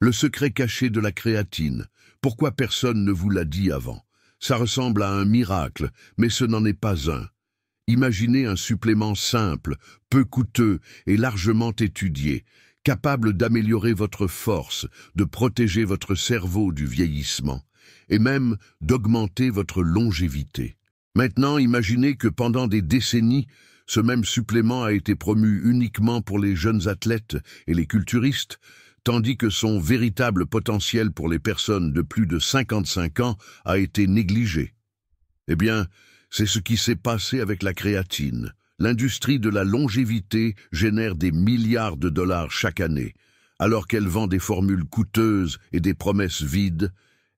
Le secret caché de la créatine. Pourquoi personne ne vous l'a dit avant? Ça ressemble à un miracle, mais ce n'en est pas un. Imaginez un supplément simple, peu coûteux et largement étudié, capable d'améliorer votre force, de protéger votre cerveau du vieillissement, et même d'augmenter votre longévité. Maintenant, imaginez que pendant des décennies, ce même supplément a été promu uniquement pour les jeunes athlètes et les culturistes, tandis que son véritable potentiel pour les personnes de plus de 55 ans a été négligé. Eh bien, c'est ce qui s'est passé avec la créatine. L'industrie de la longévité génère des milliards de dollars chaque année. Alors qu'elle vend des formules coûteuses et des promesses vides,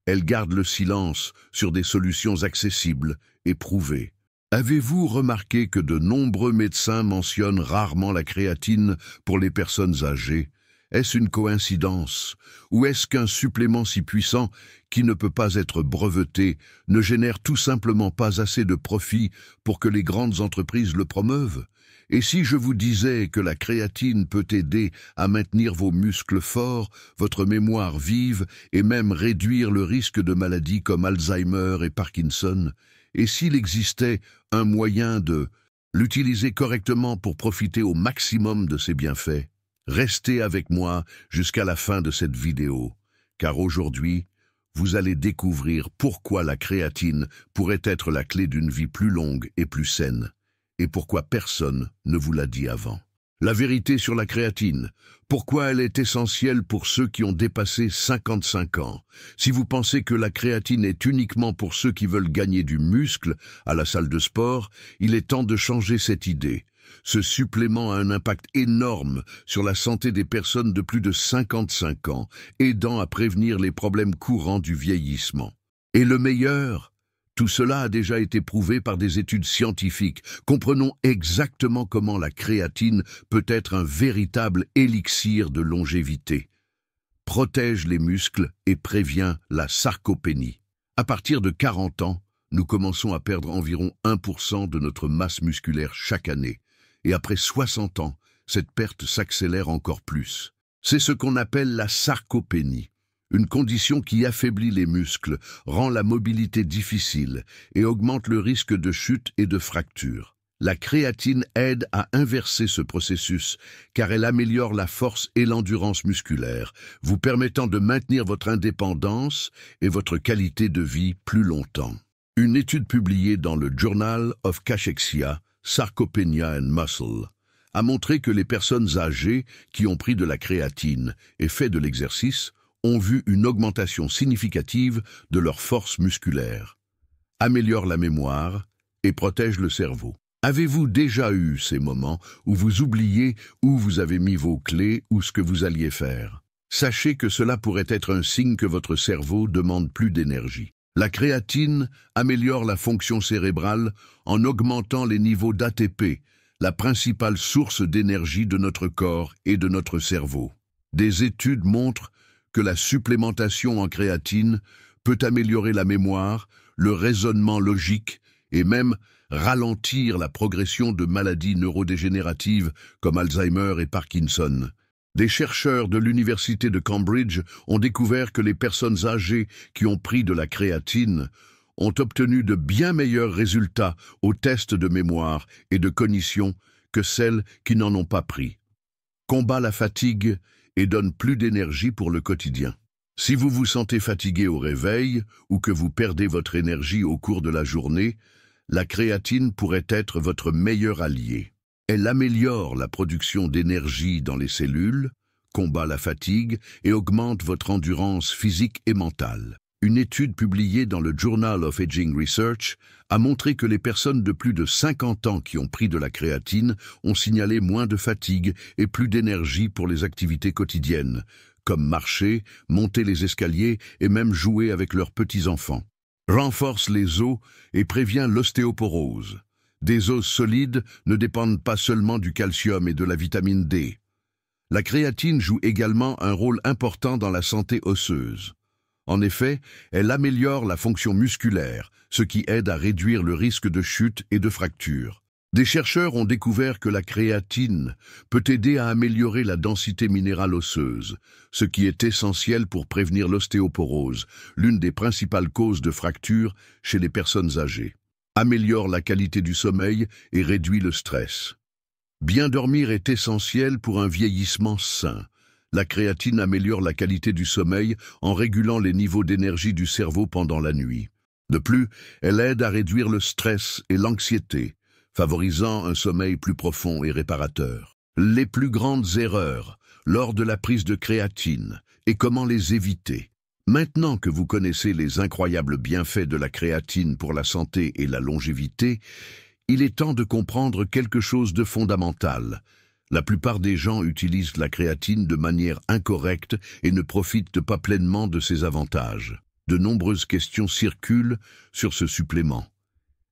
elle garde le silence sur des solutions accessibles et prouvées. Avez-vous remarqué que de nombreux médecins mentionnent rarement la créatine pour les personnes âgées? Est-ce une coïncidence? Ou est-ce qu'un supplément si puissant, qui ne peut pas être breveté, ne génère tout simplement pas assez de profit pour que les grandes entreprises le promeuvent? Et si je vous disais que la créatine peut aider à maintenir vos muscles forts, votre mémoire vive et même réduire le risque de maladies comme Alzheimer et Parkinson? Et s'il existait un moyen de l'utiliser correctement pour profiter au maximum de ses bienfaits? Restez avec moi jusqu'à la fin de cette vidéo, car aujourd'hui, vous allez découvrir pourquoi la créatine pourrait être la clé d'une vie plus longue et plus saine, et pourquoi personne ne vous l'a dit avant. La vérité sur la créatine. Pourquoi elle est essentielle pour ceux qui ont dépassé 55 ans. Si vous pensez que la créatine est uniquement pour ceux qui veulent gagner du muscle à la salle de sport, il est temps de changer cette idée. Ce supplément a un impact énorme sur la santé des personnes de plus de 55 ans, aidant à prévenir les problèmes courants du vieillissement. Et le meilleur, tout cela a déjà été prouvé par des études scientifiques. Comprenons exactement comment la créatine peut être un véritable élixir de longévité. Protège les muscles et prévient la sarcopénie. À partir de 40 ans, nous commençons à perdre environ 1% de notre masse musculaire chaque année. Et après 60 ans, cette perte s'accélère encore plus. C'est ce qu'on appelle la sarcopénie, une condition qui affaiblit les muscles, rend la mobilité difficile et augmente le risque de chute et de fracture. La créatine aide à inverser ce processus, car elle améliore la force et l'endurance musculaire, vous permettant de maintenir votre indépendance et votre qualité de vie plus longtemps. Une étude publiée dans le Journal of Cachexia, Sarcopenia and Muscle, a montré que les personnes âgées qui ont pris de la créatine et fait de l'exercice ont vu une augmentation significative de leur force musculaire, améliore la mémoire et protège le cerveau. Avez-vous déjà eu ces moments où vous oubliez où vous avez mis vos clés ou ce que vous alliez faire? Sachez que cela pourrait être un signe que votre cerveau demande plus d'énergie. La créatine améliore la fonction cérébrale en augmentant les niveaux d'ATP, la principale source d'énergie de notre corps et de notre cerveau. Des études montrent que la supplémentation en créatine peut améliorer la mémoire, le raisonnement logique et même ralentir la progression de maladies neurodégénératives comme Alzheimer et Parkinson. Des chercheurs de l'université de Cambridge ont découvert que les personnes âgées qui ont pris de la créatine ont obtenu de bien meilleurs résultats aux tests de mémoire et de cognition que celles qui n'en ont pas pris. Combat la fatigue et donne plus d'énergie pour le quotidien. Si vous vous sentez fatigué au réveil ou que vous perdez votre énergie au cours de la journée, la créatine pourrait être votre meilleur allié. Elle améliore la production d'énergie dans les cellules, combat la fatigue et augmente votre endurance physique et mentale. Une étude publiée dans le Journal of Aging Research a montré que les personnes de plus de 50 ans qui ont pris de la créatine ont signalé moins de fatigue et plus d'énergie pour les activités quotidiennes, comme marcher, monter les escaliers et même jouer avec leurs petits-enfants. Renforce les os et prévient l'ostéoporose. Des os solides ne dépendent pas seulement du calcium et de la vitamine D. La créatine joue également un rôle important dans la santé osseuse. En effet, elle améliore la fonction musculaire, ce qui aide à réduire le risque de chute et de fracture. Des chercheurs ont découvert que la créatine peut aider à améliorer la densité minérale osseuse, ce qui est essentiel pour prévenir l'ostéoporose, l'une des principales causes de fractures chez les personnes âgées. Améliore la qualité du sommeil et réduit le stress. Bien dormir est essentiel pour un vieillissement sain. La créatine améliore la qualité du sommeil en régulant les niveaux d'énergie du cerveau pendant la nuit. De plus, elle aide à réduire le stress et l'anxiété, favorisant un sommeil plus profond et réparateur. Les plus grandes erreurs lors de la prise de créatine et comment les éviter. Maintenant que vous connaissez les incroyables bienfaits de la créatine pour la santé et la longévité, il est temps de comprendre quelque chose de fondamental. La plupart des gens utilisent la créatine de manière incorrecte et ne profitent pas pleinement de ses avantages. De nombreuses questions circulent sur ce supplément.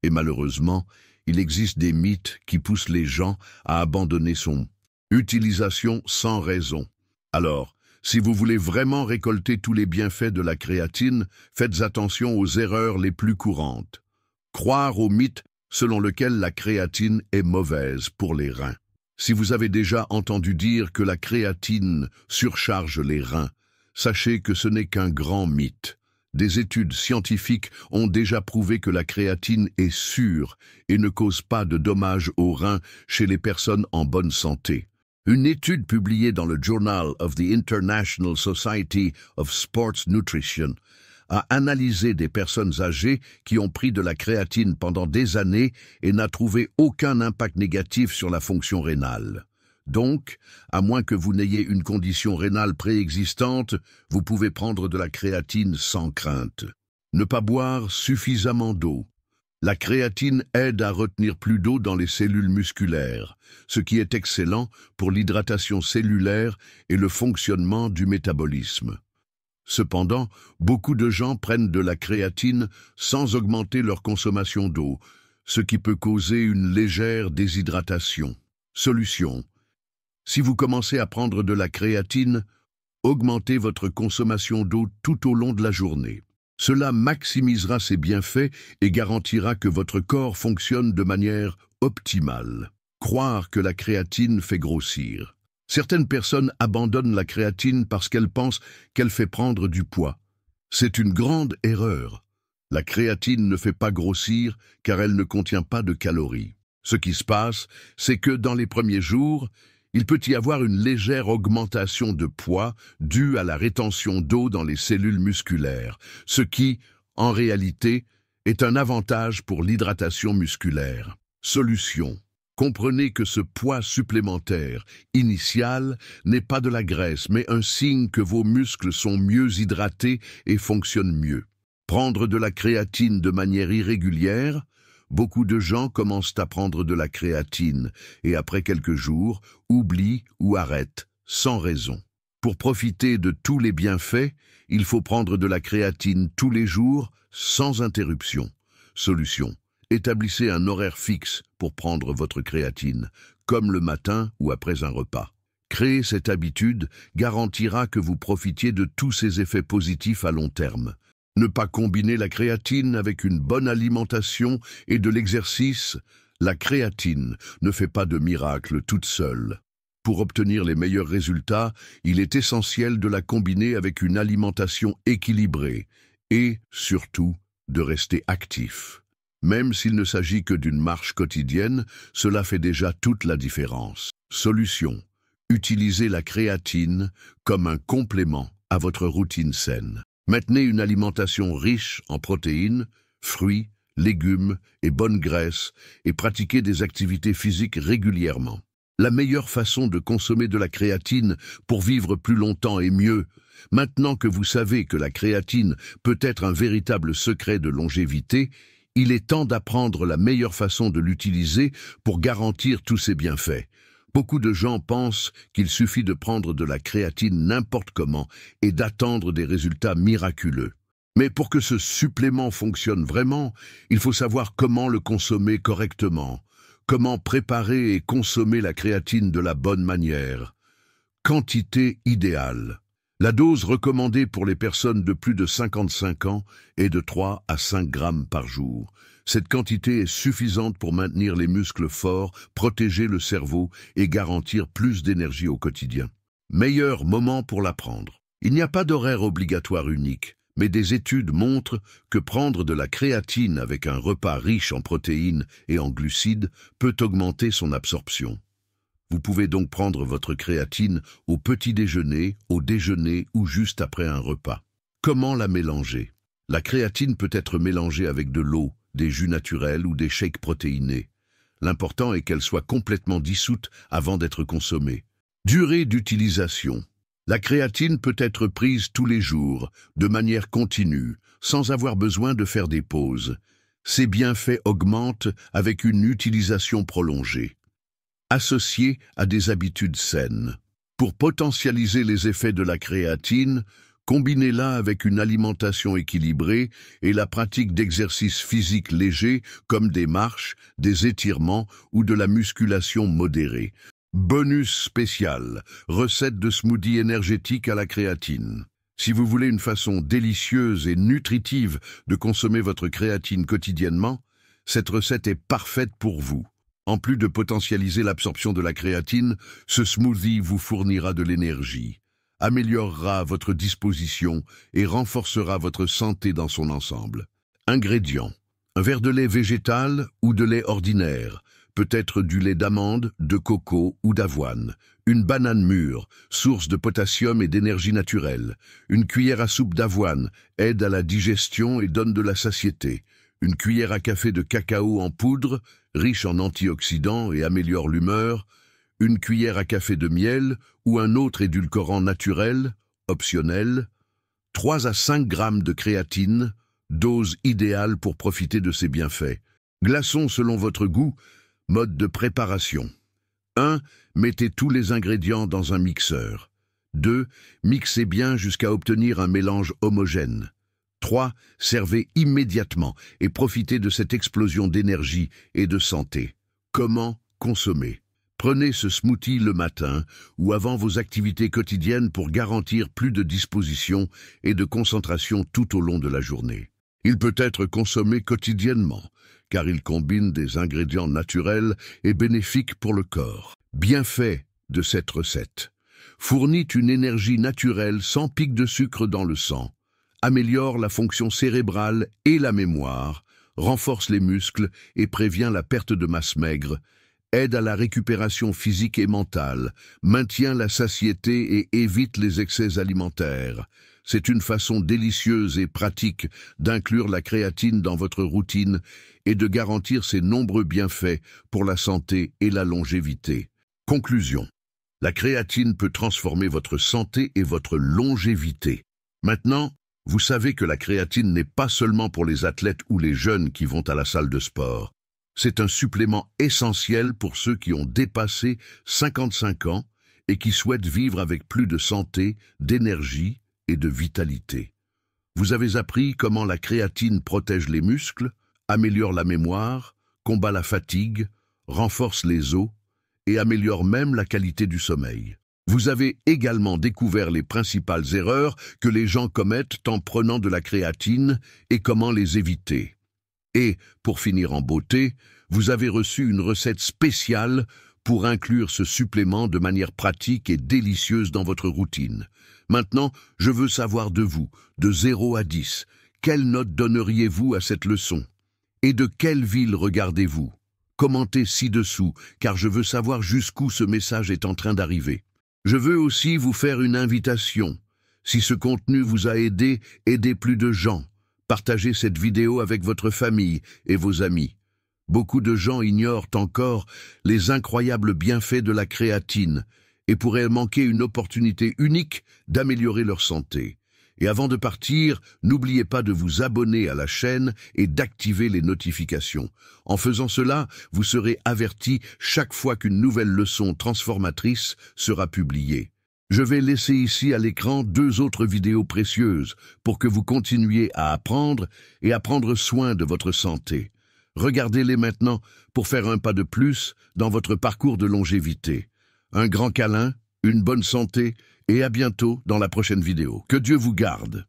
Et malheureusement, il existe des mythes qui poussent les gens à abandonner son utilisation sans raison. Alors, si vous voulez vraiment récolter tous les bienfaits de la créatine, faites attention aux erreurs les plus courantes. Croire au mythe selon lequel la créatine est mauvaise pour les reins. Si vous avez déjà entendu dire que la créatine surcharge les reins, sachez que ce n'est qu'un grand mythe. Des études scientifiques ont déjà prouvé que la créatine est sûre et ne cause pas de dommages aux reins chez les personnes en bonne santé. Une étude publiée dans le Journal of the International Society of Sports Nutrition a analysé des personnes âgées qui ont pris de la créatine pendant des années et n'a trouvé aucun impact négatif sur la fonction rénale. Donc, à moins que vous n'ayez une condition rénale préexistante, vous pouvez prendre de la créatine sans crainte. Ne pas boire suffisamment d'eau. La créatine aide à retenir plus d'eau dans les cellules musculaires, ce qui est excellent pour l'hydratation cellulaire et le fonctionnement du métabolisme. Cependant, beaucoup de gens prennent de la créatine sans augmenter leur consommation d'eau, ce qui peut causer une légère déshydratation. Solution. Si vous commencez à prendre de la créatine, augmentez votre consommation d'eau tout au long de la journée. Cela maximisera ses bienfaits et garantira que votre corps fonctionne de manière optimale. Croire que la créatine fait grossir. Certaines personnes abandonnent la créatine parce qu'elles pensent qu'elle fait prendre du poids. C'est une grande erreur. La créatine ne fait pas grossir car elle ne contient pas de calories. Ce qui se passe, c'est que dans les premiers jours, il peut y avoir une légère augmentation de poids due à la rétention d'eau dans les cellules musculaires, ce qui, en réalité, est un avantage pour l'hydratation musculaire. Solution. Comprenez que ce poids supplémentaire initial n'est pas de la graisse, mais un signe que vos muscles sont mieux hydratés et fonctionnent mieux. Prendre de la créatine de manière irrégulière. Beaucoup de gens commencent à prendre de la créatine et après quelques jours, oublient ou arrêtent, sans raison. Pour profiter de tous les bienfaits, il faut prendre de la créatine tous les jours, sans interruption. Solution. Établissez un horaire fixe pour prendre votre créatine, comme le matin ou après un repas. Créer cette habitude garantira que vous profitiez de tous ces effets positifs à long terme. Ne pas combiner la créatine avec une bonne alimentation et de l'exercice, la créatine ne fait pas de miracle toute seule. Pour obtenir les meilleurs résultats, il est essentiel de la combiner avec une alimentation équilibrée et, surtout, de rester actif. Même s'il ne s'agit que d'une marche quotidienne, cela fait déjà toute la différence. Solution. Utilisez la créatine comme un complément à votre routine saine. Maintenez une alimentation riche en protéines, fruits, légumes et bonnes graisses et pratiquez des activités physiques régulièrement. La meilleure façon de consommer de la créatine pour vivre plus longtemps et mieux, maintenant que vous savez que la créatine peut être un véritable secret de longévité, il est temps d'apprendre la meilleure façon de l'utiliser pour garantir tous ses bienfaits. Beaucoup de gens pensent qu'il suffit de prendre de la créatine n'importe comment et d'attendre des résultats miraculeux. Mais pour que ce supplément fonctionne vraiment, il faut savoir comment le consommer correctement, comment préparer et consommer la créatine de la bonne manière. Quantité idéale. La dose recommandée pour les personnes de plus de 55 ans est de 3 à 5 grammes par jour. Cette quantité est suffisante pour maintenir les muscles forts, protéger le cerveau et garantir plus d'énergie au quotidien. Meilleur moment pour la prendre. Il n'y a pas d'horaire obligatoire unique, mais des études montrent que prendre de la créatine avec un repas riche en protéines et en glucides peut augmenter son absorption. Vous pouvez donc prendre votre créatine au petit déjeuner, au déjeuner ou juste après un repas. Comment la mélanger? La créatine peut être mélangée avec de l'eau, des jus naturels ou des shakes protéinés. L'important est qu'elle soit complètement dissoute avant d'être consommée. Durée d'utilisation. La créatine peut être prise tous les jours, de manière continue, sans avoir besoin de faire des pauses. Ses bienfaits augmentent avec une utilisation prolongée. Associé à des habitudes saines. Pour potentialiser les effets de la créatine, combinez-la avec une alimentation équilibrée et la pratique d'exercices physiques légers comme des marches, des étirements ou de la musculation modérée. Bonus spécial, recette de smoothie énergétique à la créatine. Si vous voulez une façon délicieuse et nutritive de consommer votre créatine quotidiennement, cette recette est parfaite pour vous. En plus de potentialiser l'absorption de la créatine, ce smoothie vous fournira de l'énergie, améliorera votre disposition et renforcera votre santé dans son ensemble. Ingrédients. Un verre de lait végétal ou de lait ordinaire, peut-être du lait d'amande, de coco ou d'avoine. Une banane mûre, source de potassium et d'énergie naturelle. Une cuillère à soupe d'avoine, aide à la digestion et donne de la satiété. Une cuillère à café de cacao en poudre, riche en antioxydants et améliore l'humeur. Une cuillère à café de miel ou un autre édulcorant naturel, optionnel. 3 à 5 grammes de créatine, dose idéale pour profiter de ses bienfaits. Glaçons selon votre goût. Mode de préparation. 1. Mettez tous les ingrédients dans un mixeur. 2. Mixez bien jusqu'à obtenir un mélange homogène. 3. Servez immédiatement et profitez de cette explosion d'énergie et de santé. Comment consommer? Prenez ce smoothie le matin ou avant vos activités quotidiennes pour garantir plus de disposition et de concentration tout au long de la journée. Il peut être consommé quotidiennement, car il combine des ingrédients naturels et bénéfiques pour le corps. Bienfait de cette recette. Fournit une énergie naturelle sans pic de sucre dans le sang. Améliore la fonction cérébrale et la mémoire, renforce les muscles et prévient la perte de masse maigre, aide à la récupération physique et mentale, maintient la satiété et évite les excès alimentaires. C'est une façon délicieuse et pratique d'inclure la créatine dans votre routine et de garantir ses nombreux bienfaits pour la santé et la longévité. Conclusion. La créatine peut transformer votre santé et votre longévité. Maintenant, vous savez que la créatine n'est pas seulement pour les athlètes ou les jeunes qui vont à la salle de sport. C'est un supplément essentiel pour ceux qui ont dépassé 55 ans et qui souhaitent vivre avec plus de santé, d'énergie et de vitalité. Vous avez appris comment la créatine protège les muscles, améliore la mémoire, combat la fatigue, renforce les os et améliore même la qualité du sommeil. Vous avez également découvert les principales erreurs que les gens commettent en prenant de la créatine et comment les éviter. Et, pour finir en beauté, vous avez reçu une recette spéciale pour inclure ce supplément de manière pratique et délicieuse dans votre routine. Maintenant, je veux savoir de vous, de 0 à 10, quelle note donneriez-vous à cette leçon? Et de quelle ville regardez-vous? Commentez ci-dessous, car je veux savoir jusqu'où ce message est en train d'arriver. Je veux aussi vous faire une invitation. Si ce contenu vous a aidé, aidez plus de gens. Partagez cette vidéo avec votre famille et vos amis. Beaucoup de gens ignorent encore les incroyables bienfaits de la créatine et pourraient manquer une opportunité unique d'améliorer leur santé. Et avant de partir, n'oubliez pas de vous abonner à la chaîne et d'activer les notifications. En faisant cela, vous serez averti chaque fois qu'une nouvelle leçon transformatrice sera publiée. Je vais laisser ici à l'écran 2 autres vidéos précieuses pour que vous continuiez à apprendre et à prendre soin de votre santé. Regardez-les maintenant pour faire un pas de plus dans votre parcours de longévité. Un grand câlin, une bonne santé et à bientôt dans la prochaine vidéo. Que Dieu vous garde.